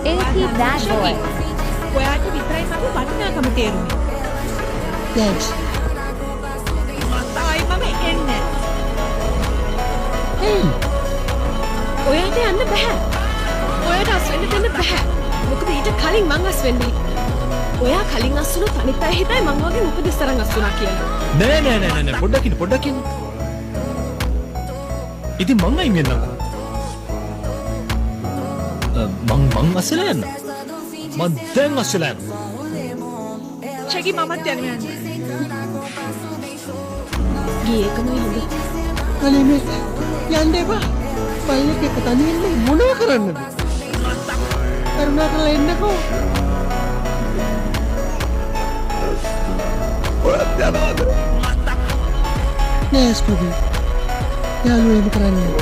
Ain't he that boy? ඔයාට විතරයි මම වටිනාකම තේරුනේ. Thanks. මතයි මම එන්නේ. Hey. ඔයාට යන්න බෑ. ඔයාට අස් වෙන්න දෙන්න බෑ. මොකද ඊට කලින් මං අස් වෙන්නේ. ඔයා කලින් අස් වුණොත් අනිත් අය හිතයි මං වගේ උපදෙස් තරම් අස් වුණා කියලා. නෑ පොඩ්ඩකින්. ඉතින් මං අයින් වෙන්නකෝ. මං අස්සලා යන්න. මං දැන් අස්සලා යන්න. චෙකි මමත් යනවා. ගියේ කමයි හොඳ. අනේ මේ යන්න එපා. බයික් එක තනියෙන් මොනව කරන්නද? කරුණා කරලා එන්නකෝ. ඔයත් යනවාද? නෑ ස්කූබි. යාළුවෙම කරන්නේ.